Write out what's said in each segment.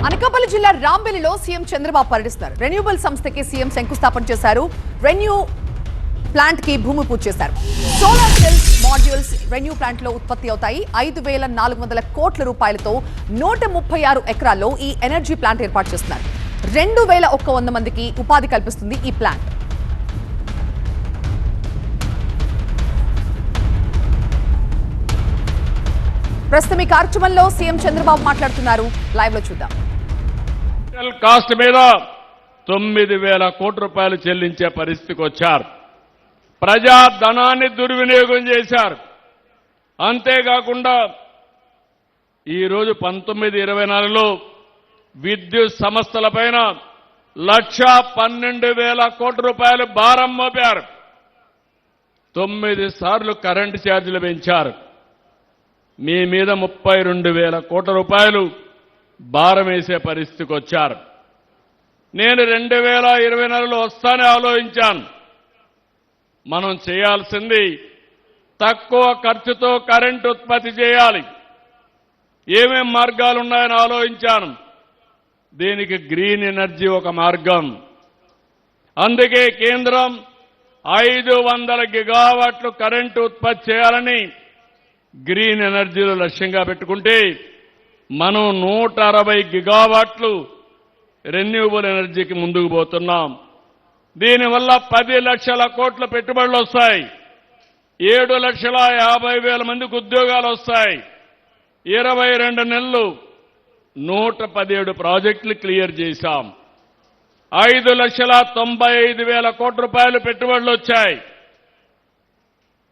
అనకాపల్లి జిల్లా రాంబెల్లిలో సీఎం చంద్రబాబు పర్యటిస్తున్నారు. రెన్యూబుల్ సంస్థకి సీఎం శంకుస్థాపన చేశారు. రెన్యూ ప్లాంట్ కి భూమి పూజ చేశారు. Solar cells modules renew plant లో ఉత్పత్తి అవుతాయి. 5,400 కోట్ల రూపాయలతో 136 ఎకరాల్లో ఈ ఎనర్జీ ప్లాంట్ ఏర్పాటు చేస్తున్నారు. 2,100 మందికి ఉపాధి కల్పిస్తుంది ఈ ప్లాంట్. ప్రస్తుతం ఈ కార్యక్రమంలో సీఎం చంద్రబాబు మాట్లాడుతున్నారు. లైవ్ లో చూద్దాం. కాస్ట్ మీద 9,000 కోట్ల రూపాయలు చెల్లించే పరిస్థితికి వచ్చారు. ప్రజా ధనాన్ని దుర్వినియోగం చేశారు. అంతేకాకుండా ఈరోజు 1924లో విద్యుత్ సంస్థలపైన 1,12,000 కోట్ల రూపాయలు భారం మోపారు. 9 సార్లు కరెంటు ఛార్జీలు పెంచారు. మీ మీద 32,000 కోట్ల రూపాయలు భారం వేసే పరిస్థితికి వచ్చారు. నేను 2024లో వస్తానే ఆలోచించాను. మనం చేయాల్సింది తక్కువ ఖర్చుతో కరెంటు ఉత్పత్తి చేయాలి. ఏమేం మార్గాలు ఉన్నాయని ఆలోచించాను. దీనికి గ్రీన్ ఎనర్జీ ఒక మార్గం. అందుకే కేంద్రం 500 గిగావాట్లు కరెంటు ఉత్పత్తి చేయాలని గ్రీన్ ఎనర్జీలో లక్ష్యంగా పెట్టుకుంటే మనం 160 గిగావాట్లు రెన్యూబుల్ ఎనర్జీకి ముందుకు పోతున్నాం. దీనివల్ల 10 లక్షల కోట్ల పెట్టుబడులు వస్తాయి. 7,50,000 మందికి ఉద్యోగాలు వస్తాయి. 22 నెలలు 117 ప్రాజెక్టులు క్లియర్ చేశాం. 5,95,000 కోట్ల రూపాయలు పెట్టుబడులు వచ్చాయి.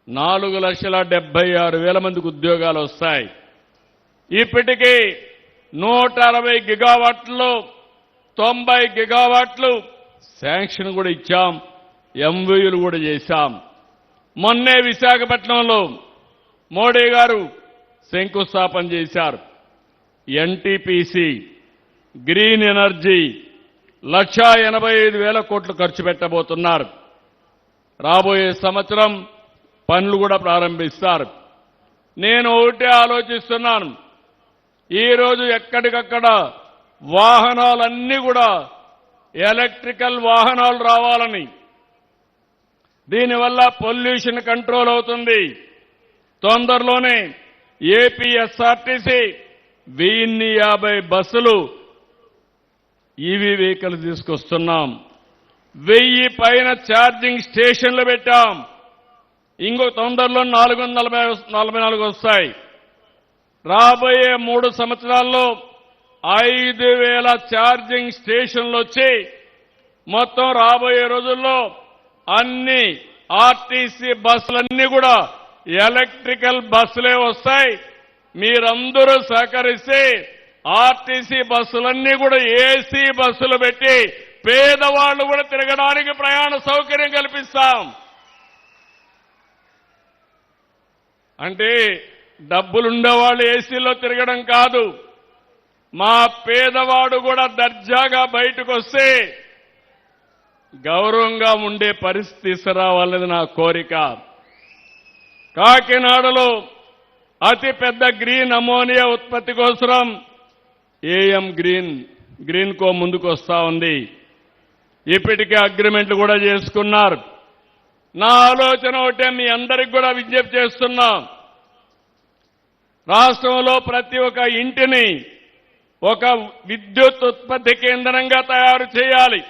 4,76,000 మందికి ఉద్యోగాలు వస్తాయి. ఇప్పటికీ 160 గిగావాట్లలో 90 గిగావాట్లు శాంక్షన్ కూడా ఇచ్చాం. ఎంఓయూలు కూడా చేశాం. మొన్నే విశాఖపట్నంలో మోడీ గారు శంకుస్థాపన చేశారు. ఎన్టీపీసీ గ్రీన్ ఎనర్జీ 1,85,000 కోట్లు ఖర్చు పెట్టబోతున్నారు. రాబోయే సంవత్సరం పనులు కూడా ప్రారంభిస్తారు. నేను ఒకటే ఆలోచిస్తున్నాను. ఈరోజు ఎక్కడికక్కడ వాహనాలన్నీ కూడా ఎలక్ట్రికల్ వాహనాలు రావాలని. దీనివల్ల పొల్యూషన్ కంట్రోల్ అవుతుంది. తొందరలోనే ఏపీఎస్ఆర్టీసీ 1,050 బస్సులు ఈవీ వెహికల్ తీసుకొస్తున్నాం. 1000 పైన ఛార్జింగ్ స్టేషన్లు పెట్టాం. ఇంకో తొందరలో 444 వస్తాయి. రాబోయే 3 సంవత్సరాల్లో 5,000 ఛార్జింగ్ స్టేషన్లు వచ్చి మొత్తం రాబోయే రోజుల్లో అన్ని ఆర్టీసీ బస్సులన్నీ కూడా ఎలక్ట్రికల్ బస్సులే వస్తాయి. మీరందరూ సహకరిస్తే ఆర్టీసీ బస్సులన్నీ కూడా ఏసీ బస్సులు పెట్టి పేదవాళ్లు కూడా తిరగడానికి ప్రయాణ సౌకర్యం కల్పిస్తాం. అంటే డబ్బులుండేవాళ్ళు ఏసీలో తిరగడం కాదు. మా పేదవాడు కూడా దర్జాగా బయటకు వస్తే గౌరవంగా ఉండే పరిస్థితి తీసుకురావాలనేది నా కోరిక. కాకినాడలో అతి పెద్ద గ్రీన్ అమోనియా ఉత్పత్తి కోసం ఏఎం గ్రీన్ కో ముందుకు వస్తా ఉంది. ఇప్పటికే అగ్రిమెంట్లు కూడా చేసుకున్నారు. నా ఆలోచన ఒకటే, మీ అందరికి కూడా విజ్ఞప్తి చేస్తున్నా. రాష్ట్రంలో ప్రతి ఒక్క ఇంటిని ఒక విద్యుత్ ఉత్పత్తి కేంద్రంగా తయారు చేయాలి.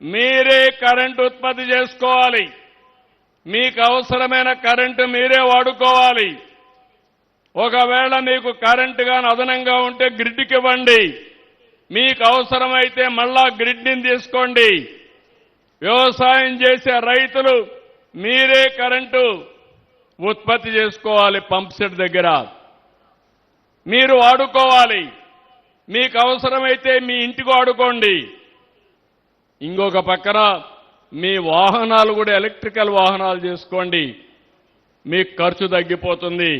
మీరే కరెంటు ఉత్పత్తి చేసుకోవాలి. మీకు అవసరమైన కరెంటు మీరే వాడుకోవాలి. ఒకవేళ మీకు కరెంటు గాని అదనంగా ఉంటే గ్రిడ్కి ఇవ్వండి. మీకు అవసరమైతే మళ్ళా గ్రిడ్ని తీసుకోండి. వ్యవసాయం చేసే రైతులు మీరే కరెంటు ఉత్పత్తి చేసుకోవాలి. పంప్ సెట్ దగ్గర మీరు వాడుకోవాలి. మీకు అవసరమైతే మీ ఇంటికి వాడుకోండి. ఇంకొక పక్కన మీ వాహనాలు కూడా ఎలక్ట్రికల్ వాహనాలు చేసుకోండి. మీకు ఖర్చు తగ్గిపోతుంది.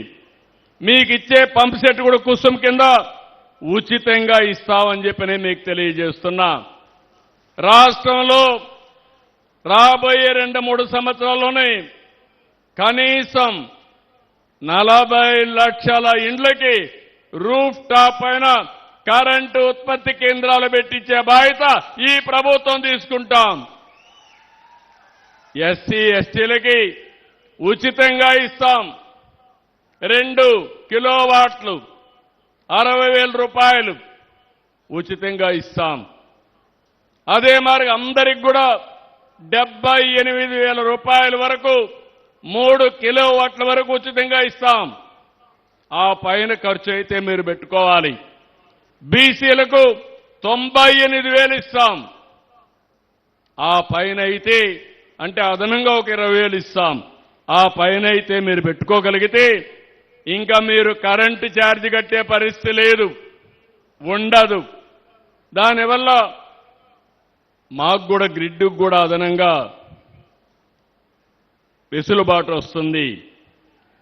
మీకు ఇచ్చే పంప్ సెట్ కూడా కుసుమ్ కింద ఉచితంగా ఇస్తామని చెప్పి నేను మీకు తెలియజేస్తున్నా. రాష్ట్రంలో రాబోయే 2-3 సంవత్సరాల్లోనే కనీసం 40 లక్షల ఇండ్లకి రూఫ్ టాప్ పైన కరెంటు ఉత్పత్తి కేంద్రాలు పెట్టించే బాధ్యత ఈ ప్రభుత్వం తీసుకుంటాం. ఎస్సీ ఎస్టీలకి ఉచితంగా ఇస్తాం. 2 కిలోవాట్లు 60,000 రూపాయలు ఉచితంగా ఇస్తాం. అదే మరి అందరికి కూడా 78,000 రూపాయల వరకు 3 కిలోవాట్ల వరకు ఉచితంగా ఇస్తాం. ఆ పైన ఖర్చు అయితే మీరు పెట్టుకోవాలి. బీసీలకు 98,000 ఇస్తాం. ఆ పైన అయితే అంటే అదనంగా ఒక 20,000 ఇస్తాం. ఆ పైన అయితే మీరు పెట్టుకోగలిగితే ఇంకా మీరు కరెంటు ఛార్జ్ కట్టే పరిస్థితి లేదు, ఉండదు. దానివల్ల మాకు కూడా గ్రిడ్కు కూడా అదనంగా వెసులుబాటు వస్తుంది.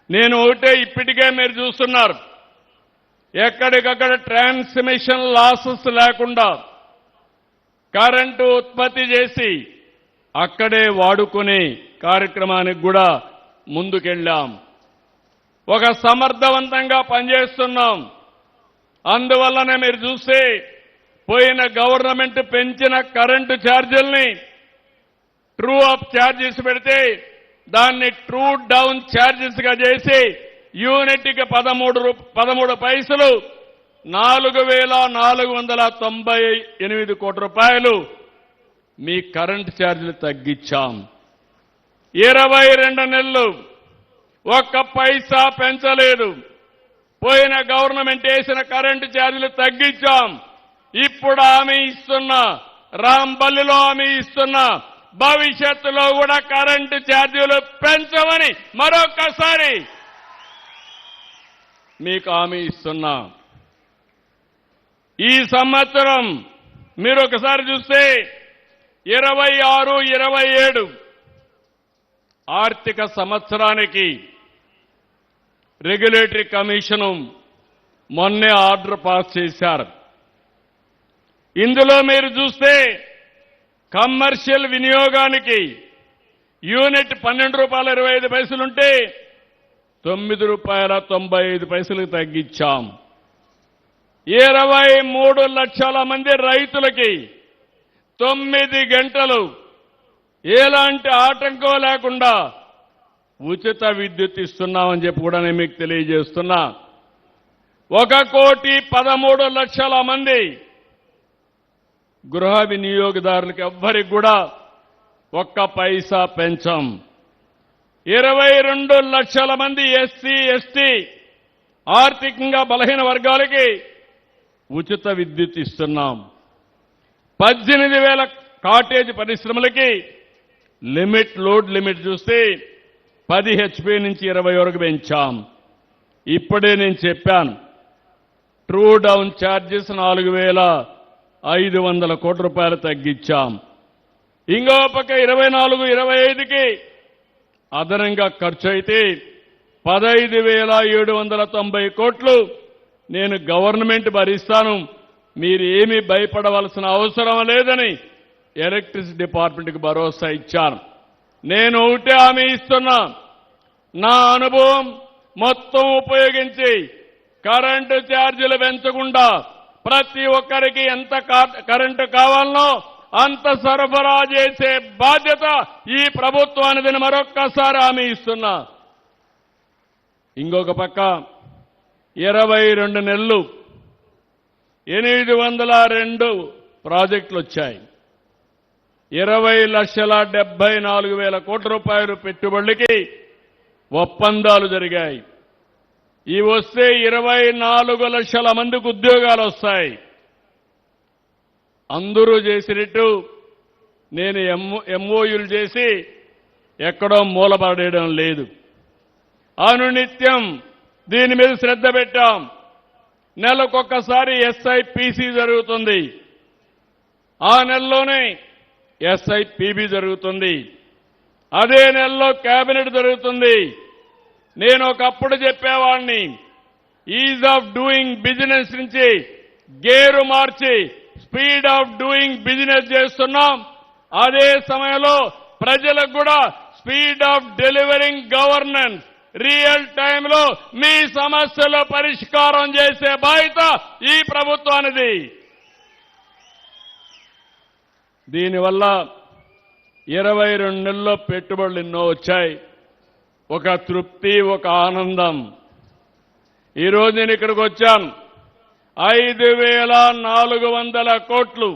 నేను ఒకటే ఇప్పటికే మీరు చూస్తున్నారు, ఎక్కడికక్కడ ట్రాన్స్మిషన్ లాసెస్ లేకుండా కరెంటు ఉత్పత్తి చేసి అక్కడే వాడుకునే కార్యక్రమానికి కూడా ముందుకెళ్ళాం. ఒక సమర్థవంతంగా పనిచేస్తున్నాం. అందువల్లనే మీరు చూస్తే పోయిన గవర్నమెంట్ పెంచిన కరెంటు ఛార్జీల్ని ట్రూ అప్ ఛార్జెస్ పెడితే దాన్ని ట్రూ డౌన్ ఛార్జెస్ గా చేసి యూనిట్కి 13 పైసలు 4,498 కోట్ల రూపాయలు మీ కరెంటు ఛార్జీలు తగ్గించాం. 22 నెలలు ఒక్క పైసా పెంచలేదు. పోయిన గవర్నమెంట్ వేసిన కరెంటు ఛార్జీలు తగ్గించాం. ఇప్పుడు హామీ ఇస్తున్నా, రాంబల్లిలో హామీ ఇస్తున్నా, భవిష్యత్తులో కూడా కరెంటు ఛార్జీలు పెంచమని మరొకసారి మీకు హామీ ఇస్తున్నా. ఈ సంవత్సరం మీరు ఒకసారి చూస్తే 26, 27 ఆర్థిక సంవత్సరానికి రెగ్యులేటరీ కమిషను మొన్నే ఆర్డర్ పాస్ చేశారు. ఇందులో మీరు చూస్తే కమర్షియల్ వినియోగానికి యూనిట్ 12 రూపాయల 25 పైసలుంటే 9 రూపాయల 95 పైసలకు తగ్గించాం. 23 లక్షల మంది రైతులకి 9 గంటలు ఎలాంటి ఆటంకం లేకుండా ఉచిత విద్యుత్ ఇస్తున్నామని చెప్పి కూడా నేను మీకు తెలియజేస్తున్నా. 1,13,00,000 మంది గృహ వినియోగదారులకు ఎవ్వరికి కూడా ఒక్క పైసా పెంచాం. 22 లక్షల మంది ఎస్సీ ఎస్టీ ఆర్థికంగా బలహీన వర్గాలకి ఉచిత విద్యుత్ ఇస్తున్నాం. 18,000 కాటేజ్ పరిశ్రమలకి లోడ్ లిమిట్ చూస్తే 10 HP నుంచి 20 వరకు పెంచాం. ఇప్పుడే నేను చెప్పాను, ట్రూ డౌన్ ఛార్జెస్ 4,500 కోట్ల రూపాయలు తగ్గించాం. ఇంకో పక్క 24, 25కి అదనంగా ఖర్చు అయితే 15,790 కోట్లు నేను గవర్నమెంట్ భరిస్తాను, మీరు ఏమీ భయపడవలసిన అవసరం లేదని ఎలక్ట్రిసిటీ డిపార్ట్మెంట్కి భరోసా ఇచ్చాను. నేను ఒకటే హామీ ఇస్తున్నా, నా అనుభవం మొత్తం ఉపయోగించి కరెంటు ఛార్జీలు పెంచకుండా ప్రతి ఒక్కరికి ఎంత కరెంటు కావాలనో అంత సరఫరా చేసే బాధ్యత ఈ ప్రభుత్వానిదని మరొక్కసారి హామీ ఇస్తున్నా. ఇంకొక పక్క 22 నెలలు 802 ప్రాజెక్టులు వచ్చాయి. 20,74,000 కోట్ల రూపాయలు పెట్టుబడులకి ఒప్పందాలు జరిగాయి. ఇవి వస్తే 24 లక్షల మందికి ఉద్యోగాలు వస్తాయి. అందరూ చేసినట్టు నేను ఎంఓయూలు చేసి ఎక్కడో మూలపడేయడం లేదు. అనునిత్యం దీని మీద శ్రద్ధ పెట్టాం. నెలకొక్కసారి ఎస్ఐపిసి జరుగుతుంది, ఆ నెలలోనే ఎస్ఐపిబి జరుగుతుంది, అదే నెలలో కేబినెట్ జరుగుతుంది. నేను ఒకప్పుడు చెప్పేవాడిని, ఈజ్ ఆఫ్ డూయింగ్ బిజినెస్ నుంచి gear March speed of doing business చేస్తున్నాం. అదే సమయంలో ప్రజలకు కూడా speed of delivering governance, real టైంలో మీ సమస్యల పరిష్కారం చేసే బాధ్యత ఈ ప్రభుత్వానిది. దీనివల్ల 22 నెలల్లో పెట్టుబడులు ఎన్నో వచ్చాయి. ఒక తృప్తి, ఒక ఆనందం. ఈరోజు నేను ఇక్కడికి వచ్చాను. 5,400 కోట్లు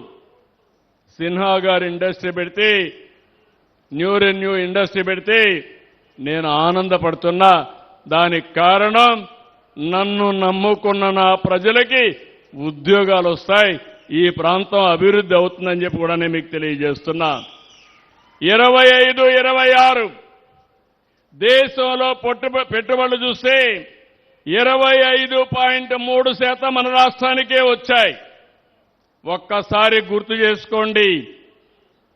సిన్హా గారు ఇండస్ట్రీ పెడితే, న్యూ రెన్యూ ఇండస్ట్రీ పెడితే నేను ఆనందపడుతున్నా. దానికి కారణం నన్ను నమ్ముకున్న నా ప్రజలకి ఉద్యోగాలు వస్తాయి, ఈ ప్రాంతం అభివృద్ధి అవుతుందని చెప్పి కూడా నేను మీకు తెలియజేస్తున్నా. 25, 26 దేశంలో పెట్టుబడులు చూస్తే 25.3% మన రాష్ట్రానికే వచ్చాయి. ఒక్కసారి గుర్తు చేసుకోండి.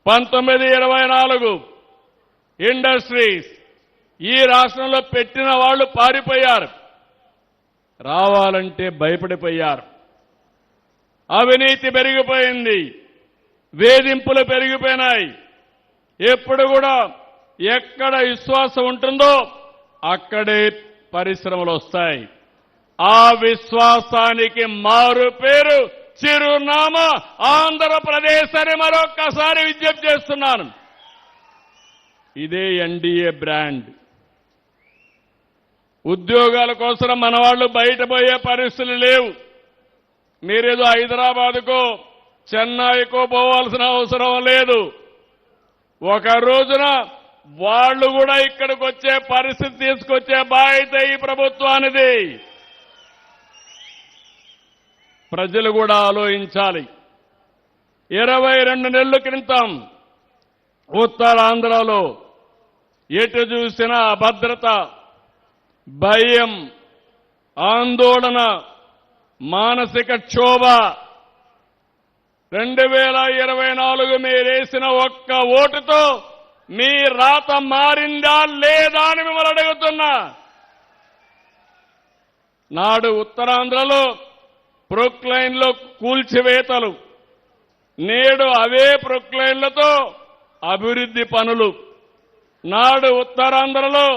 19, 24 ఇండస్ట్రీస్ ఈ రాష్ట్రంలో పెట్టిన వాళ్ళు పారిపోయారు, రావాలంటే భయపడిపోయారు. అవినీతి పెరిగిపోయింది, వేధింపులు పెరిగిపోయినాయి. ఎప్పుడు కూడా ఎక్కడ విశ్వాసం ఉంటుందో అక్కడే పరిశ్రమలు వస్తాయి. ఆ విశ్వాసానికి మారు పేరు, చిరునామా ఆంధ్రప్రదేశ్ అని మరొక్కసారి విజ్ఞప్తి చేస్తున్నాను. ఇదే ఎన్డీఏ బ్రాండ్. ఉద్యోగాల కోసం మన వాళ్ళు బయట పోయే పరిస్థితులు లేవు. మీరేదో హైదరాబాద్కో చెన్నైకో పోవాల్సిన అవసరం లేదు. ఒక రోజున వాళ్ళు కూడా ఇక్కడికి వచ్చే పరిస్థితి తీసుకొచ్చే బాధ్యత ఈ ప్రభుత్వానిది. ప్రజలు కూడా ఆలోచించాలి. 22 నెలల క్రితం ఉత్తరాంధ్రలో ఎటు చూసినా అభద్రత, భయం, ఆందోళన, మానసిక క్షోభ. 2024 మీరేసిన ఒక్క ఓటుతో మీ రాత మారిందా లేదా అని మిమ్మల్ని అడుగుతున్నా. నాడు ఉత్తరాంధ్రలో ప్రొక్లైన్లో కూల్చివేతలు, నేడు అవే ప్రొక్లైన్లతో అభివృద్ధి పనులు. నాడు ఉత్తరాంధ్రలో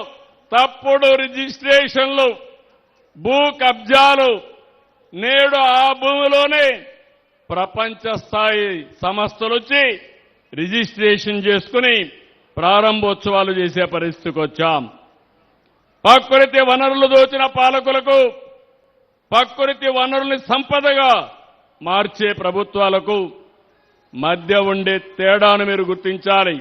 తప్పుడు రిజిస్ట్రేషన్లు, భూ కబ్జాలు. నేడు ఆ భూమిలోనే ప్రపంచ స్థాయి సంస్థలు వచ్చి రిజిస్ట్రేషన్ చేసుకుని ప్రారంభోత్సవాలు చేసే పరిస్థితికి వచ్చాం. ప్రకృతి వనరులు దోచిన పాలకులకు, ప్రకృతి వనరుల్ని సంపదగా మార్చే ప్రభుత్వాలకు మధ్య ఉండే తేడాను మీరు గుర్తించాలి.